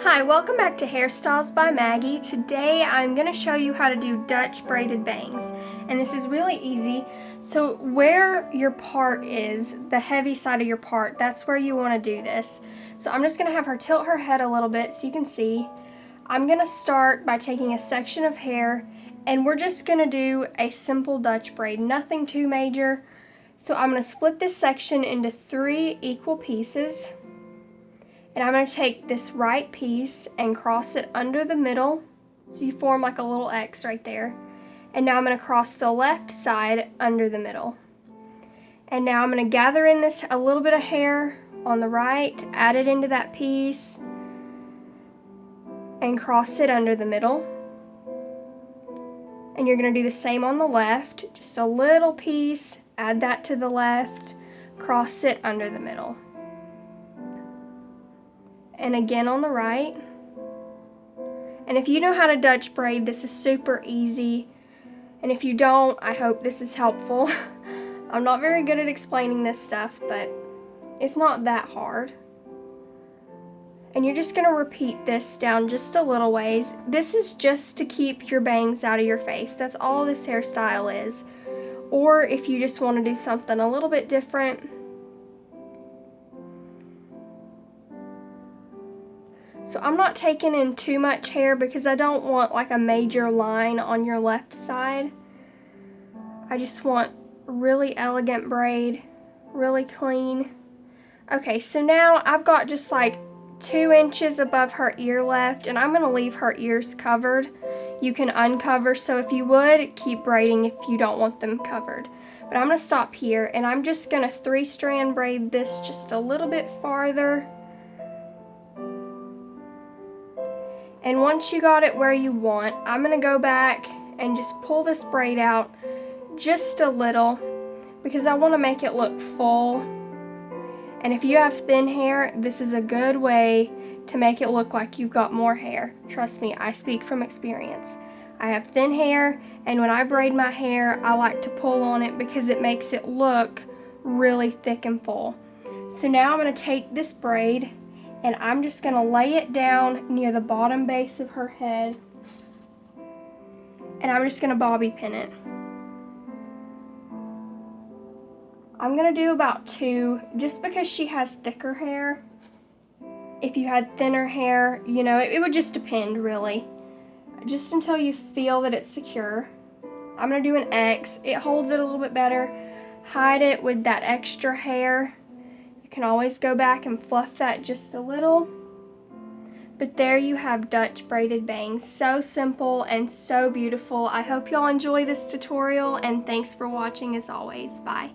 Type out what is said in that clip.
Hi, welcome back to Hairstyles by Maggie. Today I'm going to show you how to do Dutch braided bangs, and this is really easy. So where your part is, the heavy side of your part, that's where you want to do this. So I'm just going to have her tilt her head a little bit so you can see. I'm going to start by taking a section of hair, and we're just going to do a simple Dutch braid, nothing too major. So I'm going to split this section into 3 equal pieces. And I'm going to take this right piece and cross it under the middle, so you form like a little X right there. And now I'm going to cross the left side under the middle. And now I'm going to gather in this a little bit of hair on the right, add it into that piece, and cross it under the middle. And you're going to do the same on the left, just a little piece, add that to the left, cross it under the middle. And again on the right. And if you know how to Dutch braid, this is super easy. And if you don't, I hope this is helpful. I'm not very good at explaining this stuff, but it's not that hard. And you're just going to repeat this down just a little ways. This is just to keep your bangs out of your face. That's all this hairstyle is. Or if you just want to do something a little bit different. So I'm not taking in too much hair because I don't want like a major line on your left side. I just want really elegant braid, really clean. Okay, so now I've got just like 2 inches above her ear left, and I'm going to leave her ears covered. You can uncover, so if you would, keep braiding if you don't want them covered. But I'm going to stop here, and I'm just going to 3-strand braid this just a little bit farther. And once you got it where you want, I'm going to go back and just pull this braid out just a little because I want to make it look full. And if you have thin hair, this is a good way to make it look like you've got more hair. Trust me, I speak from experience. I have thin hair, and when I braid my hair, I like to pull on it because it makes it look really thick and full. So now I'm going to take this braid and I'm just going to lay it down near the bottom base of her head, and I'm just going to bobby pin it. I'm going to do about 2 just because she has thicker hair. If you had thinner hair, you know, it would just depend really. Just until you feel that it's secure. I'm going to do an X. It holds it a little bit better. Hide it with that extra hair. You can always go back and fluff that just a little. But there you have Dutch braided bangs. So simple and so beautiful. I hope y'all enjoy this tutorial, and thanks for watching as always. Bye.